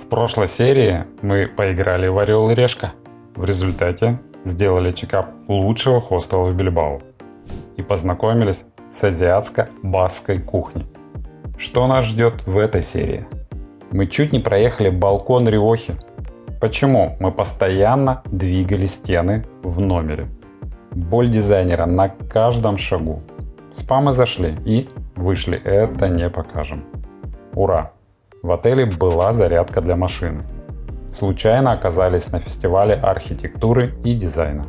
прошлой серии мы поиграли в Орел и Решка. В результате сделали чекап лучшего хостела в Бильбао и познакомились с азиатско-баскской кухней. Что нас ждет в этой серии? Мы чуть не проехали балкон Риохи. Почему мы постоянно двигали стены в номере? Боль дизайнера на каждом шагу. В спа мы зашли и вышли, это не покажем. Ура! В отеле была зарядка для машины. Случайно оказались на фестивале архитектуры и дизайна.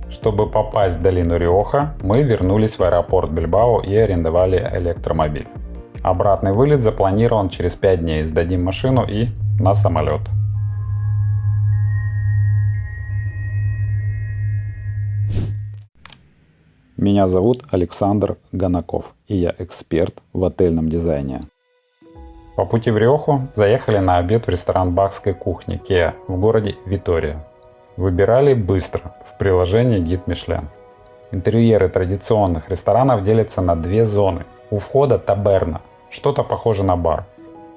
Чтобы попасть в долину Риоха, мы вернулись в аэропорт Бильбао и арендовали электромобиль. Обратный вылет запланирован через 5 дней. Сдадим машину и на самолет. Меня зовут Александр Ганаков, и я эксперт в отельном дизайне. По пути в Риоху заехали на обед в ресторан бахской кухни Кеа в городе Витория. Выбирали быстро в приложении Гид Мишлен. Интерьеры традиционных ресторанов делятся на 2 зоны. У входа таберна, что-то похоже на бар.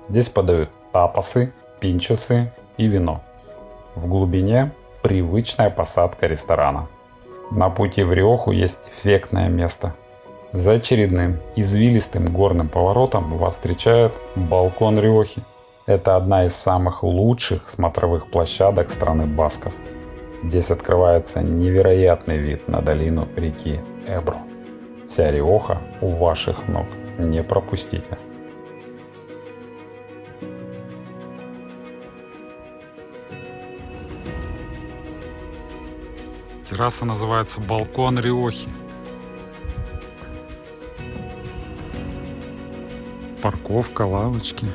Здесь подают тапасы, пинчесы и вино. В глубине привычная посадка ресторана. На пути в Риоху есть эффектное место. За очередным извилистым горным поворотом вас встречает балкон Риохи. Это одна из самых лучших смотровых площадок страны басков. Здесь открывается невероятный вид на долину реки Эбро. Вся Риоха у ваших ног. Не пропустите. Терраса называется балкон Риохи. Парковка, лавочки,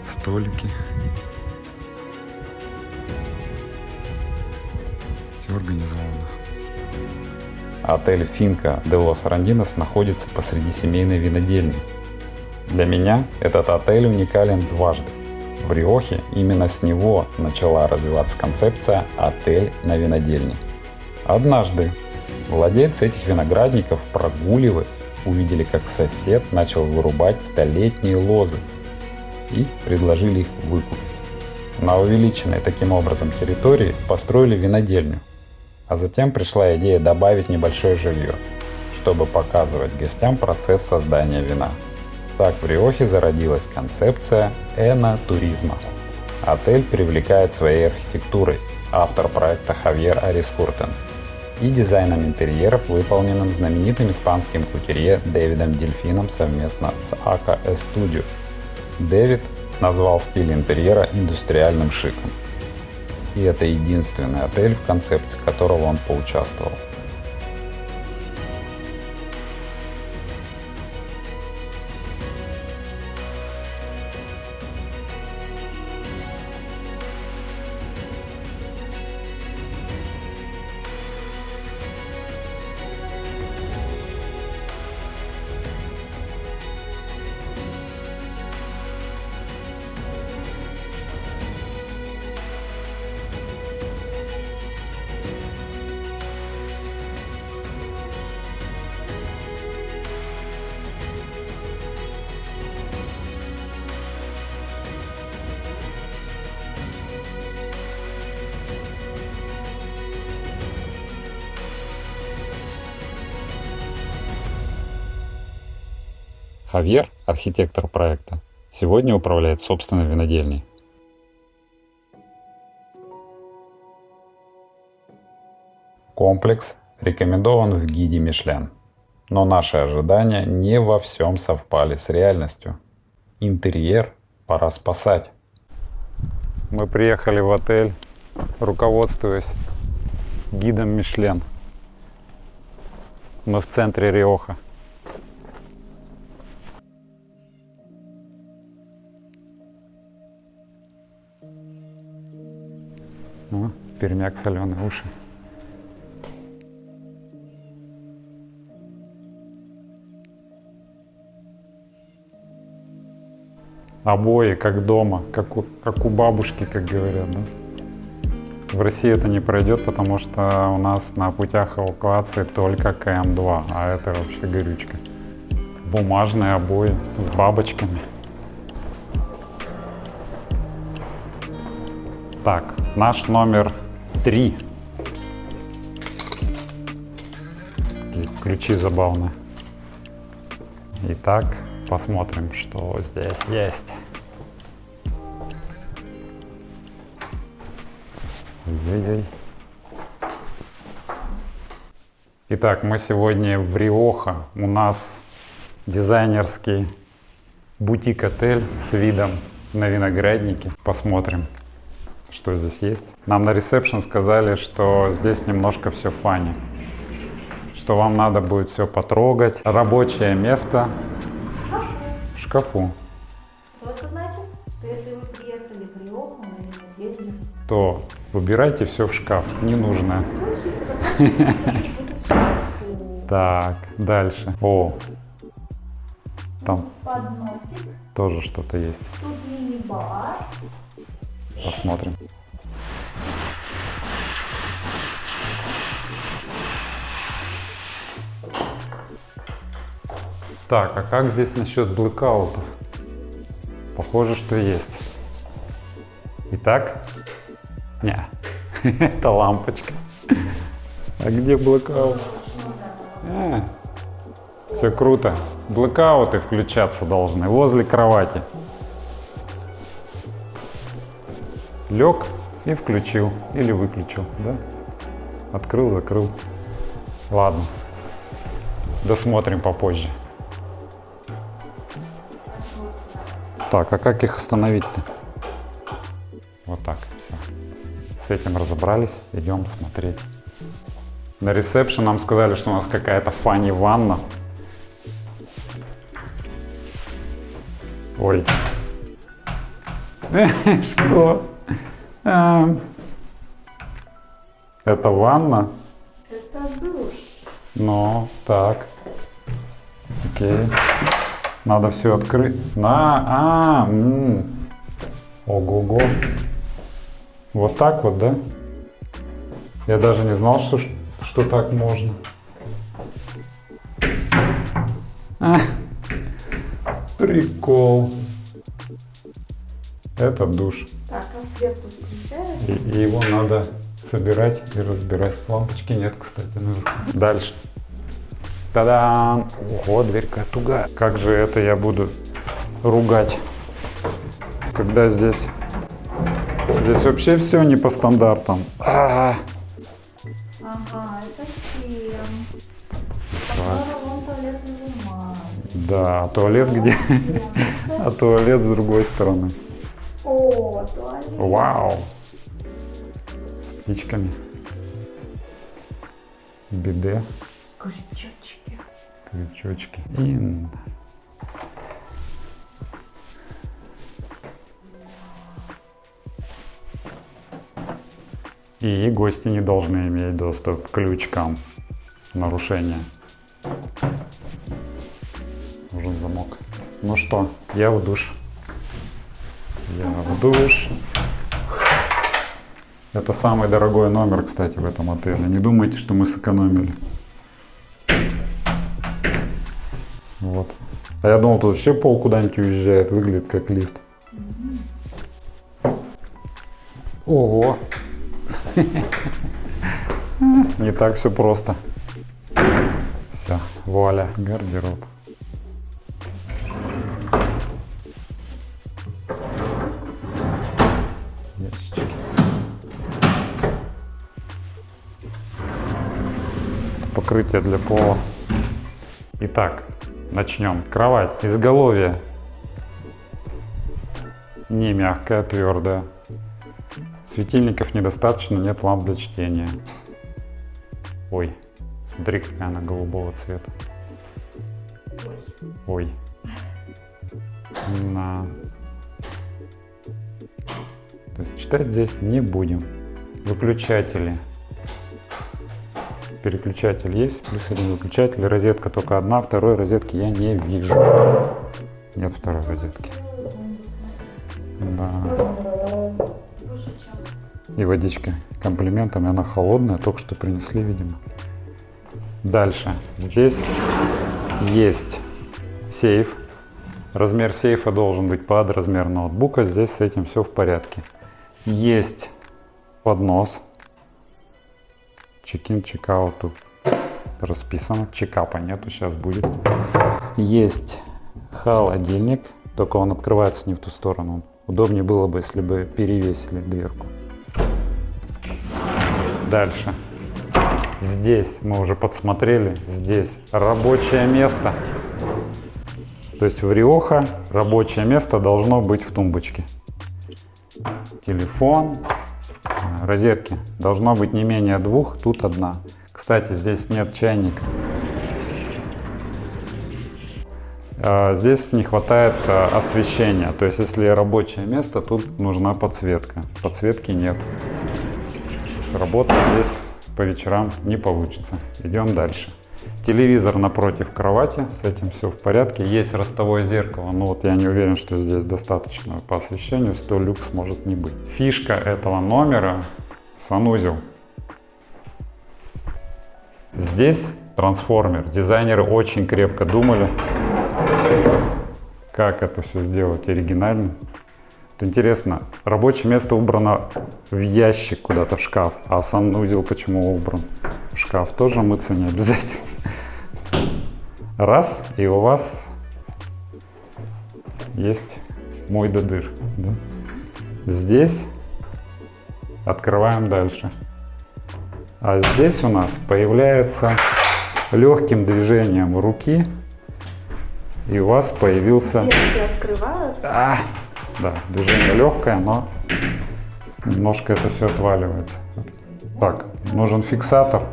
столики. Все организовано. Отель Finca de los Arandinos находится посреди семейной винодельни. Для меня этот отель уникален дважды. В Риохе именно с него начала развиваться концепция «отель на винодельне». Однажды владельцы этих виноградников, прогуливаясь, увидели, как сосед начал вырубать столетние лозы и предложили их выкупить. На увеличенной таким образом территории построили винодельню, а затем пришла идея добавить небольшое жилье, чтобы показывать гостям процесс создания вина. Так в Риохе зародилась концепция энотуризма. Отель привлекает своей архитектурой, автор проекта Хавьер Арискуртен, и дизайном интерьеров, выполненным знаменитым испанским кутюрье Дэвидом Дельфином совместно с АК Studio. Дэвид назвал стиль интерьера индустриальным шиком. И это единственный отель, в концепции которого он поучаствовал. Хавьер, архитектор проекта, сегодня управляет собственной винодельней. Комплекс рекомендован в гиде Мишлен, но наши ожидания не во всем совпали с реальностью. Интерьер пора спасать. Мы приехали в отель, руководствуясь гидом Мишлен. Мы в центре Риоха. О, пермяк, соленые уши. Обои как дома, как у бабушки, как говорят, да? В России это не пройдет, потому что у нас на путях эвакуации только КМ2, а это вообще горючка. Бумажные обои с бабочками. Так, наш номер 3. Такие ключи забавные. Итак, посмотрим, что здесь есть. Ой-ой-ой. Итак, мы сегодня в Риохо. У нас дизайнерский бутик-отель с видом на виноградники. Посмотрим, что здесь есть. Нам на ресепшн сказали, что здесь немножко все фанни. Что вам надо будет все потрогать. Рабочее место в шкафу. Что это значит? Что если вы приехали в Риохо на винодельню, То убирайте все в шкаф, ненужное. Так, дальше. О, там подносик, тоже что-то есть. тут мини-бар. Посмотрим. Так, а как здесь насчет блэкаутов? Похоже, что есть. Итак? Не, это лампочка. А где блэкаут? Все круто. Блэкауты включаться должны возле кровати. Лег и включил. Или выключил, да? Открыл, закрыл. Ладно. Досмотрим попозже. Так, а как их остановить-то? Вот так, все. С этим разобрались, идем смотреть. На ресепшн нам сказали, что у нас какая-то фанни ванна. Ой. Что? Это ванна? Это душ. Ну, так. Окей. Надо все открыть. Ого-го. Вот так вот, да? Я даже не знал, что так можно. Прикол. Это душ. Так, а свет тут включается? И его надо собирать и разбирать. Лампочки нет, кстати, наверху. Дальше. Та-дам! Ого, дверька тугая. Как же это я буду ругать, когда здесь вообще все не по стандартам. Ага, это фен. Вон туалетный бумага. Да, а туалет где? А туалет с другой стороны. О, туалет. Вау! С птичками. Биде. Крючочки. Крючочки. И гости не должны иметь доступ к ключкам. Нарушение. Нужен замок. Ну что, я в душ. Я в душ. Это самый дорогой номер, кстати, в этом отеле. Не думайте, что мы сэкономили. Вот. А я думал, тут вообще пол куда-нибудь уезжает. Выглядит как лифт. Ого! Не так все просто. Все, вуаля, гардероб. Ящички. Это покрытие для пола. Итак, начнем. Кровать, изголовье. Не мягкая, твердая. Светильников недостаточно, нет ламп для чтения. Ой, смотри, какая она голубого цвета. Ой. На. То есть читать здесь не будем. Выключатели. Переключатель есть, плюс один выключатель. Розетка только одна, второй розетки я не вижу. Нет второй розетки. Да. И водичка комплиментами, она холодная, только что принесли, видимо. Дальше. Здесь есть сейф. Размер сейфа должен быть под размер ноутбука. Здесь с этим все в порядке. Есть поднос. Чек-ин, чек-аут тут расписано. Чекапа нету, сейчас будет. Есть холодильник, только он открывается не в ту сторону. Удобнее было бы, если бы перевесили дверку. Дальше. Здесь мы уже подсмотрели. Здесь рабочее место. То есть в Риоха рабочее место должно быть в тумбочке. Телефон, розетки. Должно быть не менее 2, тут 1. Кстати, здесь нет чайника. Здесь не хватает освещения. То есть если рабочее место, тут нужна подсветка. Подсветки нет. Работать здесь по вечерам не получится. Идем дальше. Телевизор напротив кровати, с этим все в порядке. Есть ростовое зеркало, но вот я не уверен, что здесь достаточно по освещению, 100 люкс может не быть. Фишка этого номера — санузел. Здесь трансформер. Дизайнеры очень крепко думали, как это все сделать оригинально. Вот интересно, рабочее место убрано в ящик куда-то, в шкаф, а санузел почему убран в шкаф? Тоже мыться не обязательно. Раз, и у вас есть мой додыр. Да? Здесь открываем дальше. А здесь у нас появляется легким движением руки, и у вас появился... Дверки открываются. Да, движение легкое, но немножко это все отваливается. Так, нужен фиксатор.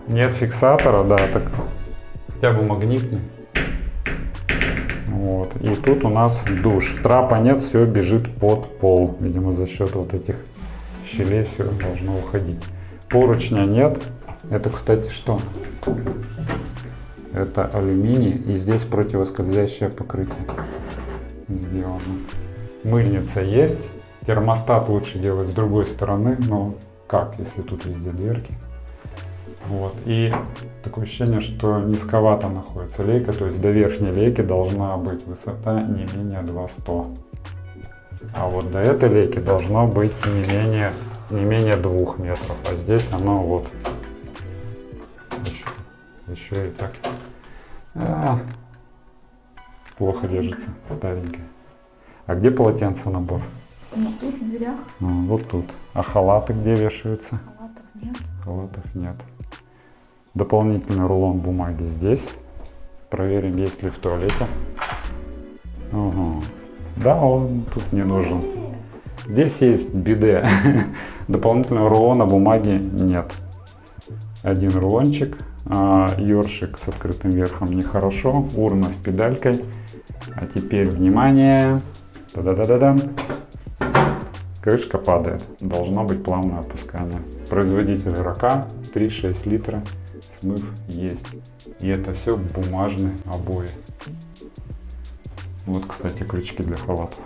Нет фиксатора, да, так хотя бы магнитный. Вот. И тут у нас душ. Трапа нет, все бежит под пол. Видимо, за счет вот этих щелей все должно уходить. Поручня нет. Это, кстати, что? Это алюминий. И здесь противоскользящее покрытие сделано. Мыльница есть. Термостат лучше делать с другой стороны. Но как, если тут везде дверки? Вот. И такое ощущение, что низковато находится лейка, то есть до верхней лейки должна быть высота не менее 2,100. А вот до этой лейки должно быть не менее 2 метров. А здесь оно вот еще и так плохо держится, старенькое. А где полотенце набор? Ну, тут в дверях. Вот тут. А халаты где вешаются? Халатов нет. Халатов нет. Дополнительный рулон бумаги здесь. Проверим, есть ли в туалете. Угу. Да, он тут не нужен. Здесь есть биде. Дополнительного рулона бумаги нет. Один рулончик. Ёршик с открытым верхом нехорошо. Урна с педалькой. А теперь внимание. Та-да-да-да-да. Крышка падает. Должно быть плавное опускание. Производитель Рака 3,6 литра. Смыв есть. И это все бумажные обои. Вот, кстати, крючки для халатов.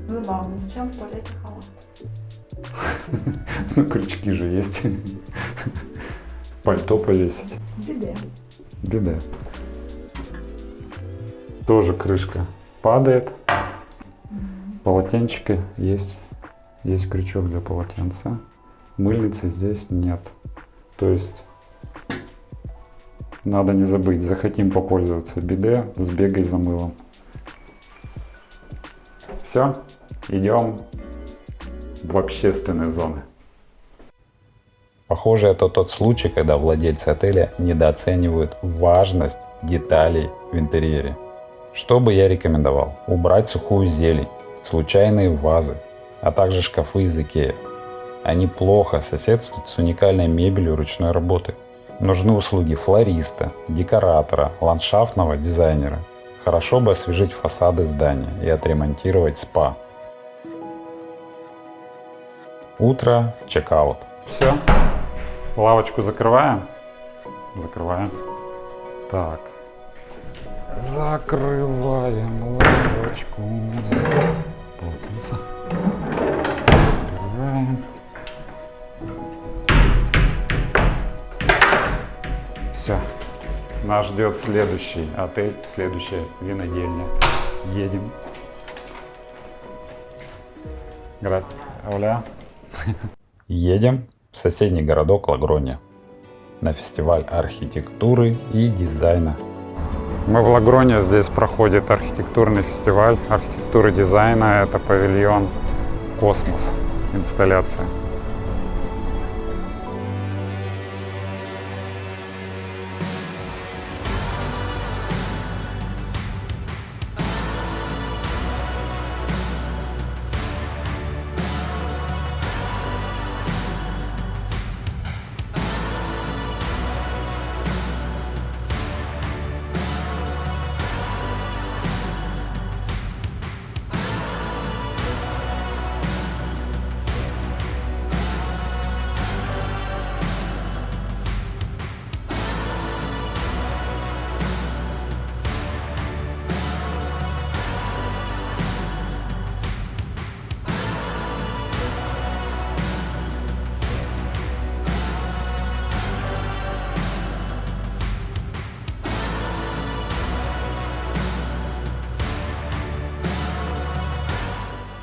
Забавно. Зачем в туалете халат? Ну, крючки же есть. Пальто повесить. Биде. Биде. Тоже крышка падает. Полотенчики есть. Есть крючок для полотенца. Мыльницы здесь нет. То есть надо не забыть, захотим попользоваться биде, сбегай за мылом. Все, идем в общественные зоны. Похоже, это тот случай, когда владельцы отеля недооценивают важность деталей в интерьере. Что бы я рекомендовал? Убрать сухую зелень, случайные вазы, а также шкафы из Икеа. Они плохо соседствуют с уникальной мебелью ручной работы. Нужны услуги флориста, декоратора, ландшафтного дизайнера. Хорошо бы освежить фасады здания и отремонтировать спа. Утро, чек-аут. Все. Лавочку закрываем. Закрываем. Так. Закрываем лавочку. Полотенце. Убираем. Все. Нас ждет следующий отель, следующая винодельня. Едем. Здравствуйте. Оля. Едем в соседний городок Лагрония на фестиваль архитектуры и дизайна. Мы в Лагроне, здесь проходит архитектурный фестиваль архитектуры и дизайна. Это павильон «Космос», инсталляция.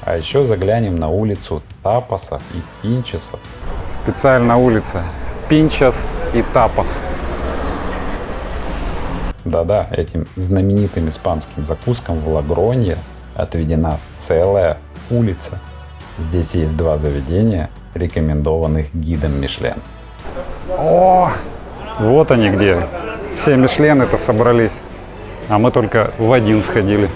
А еще заглянем на улицу Тапаса и Пинчеса. Специально улица Пинчес и Тапас. Да-да, этим знаменитым испанским закускам в Лагронье отведена целая улица. Здесь есть 2 заведения, рекомендованных гидом Мишлен. О, вот они где. Все Мишлены-то собрались, а мы только в один сходили.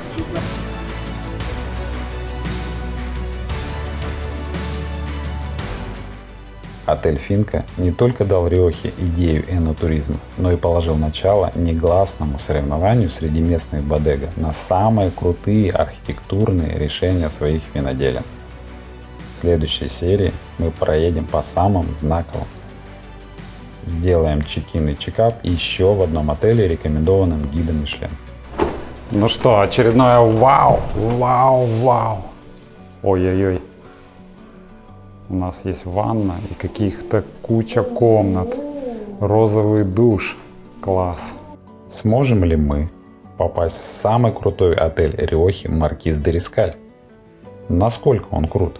Отель Финка не только дал Риохе идею энотуризма, но и положил начало негласному соревнованию среди местных бодега на самые крутые архитектурные решения своих виноделин. В следующей серии мы проедем по самым знаковым. Сделаем чекин и чекап еще в одном отеле, рекомендованном гидом Мишлен. Ну что, очередное вау! Ой-ой-ой. У нас есть ванна и каких-то куча комнат. Розовый душ. Класс. Сможем ли мы попасть в самый крутой отель Риохи Маркиз де Рискаль? Насколько он крут?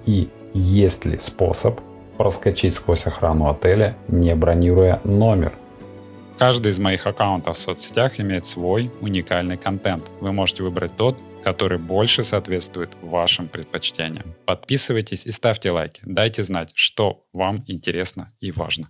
И есть ли способ проскочить сквозь охрану отеля, не бронируя номер? Каждый из моих аккаунтов в соцсетях имеет свой уникальный контент. Вы можете выбрать тот, который больше соответствует вашим предпочтениям. Подписывайтесь и ставьте лайки. Дайте знать, что вам интересно и важно.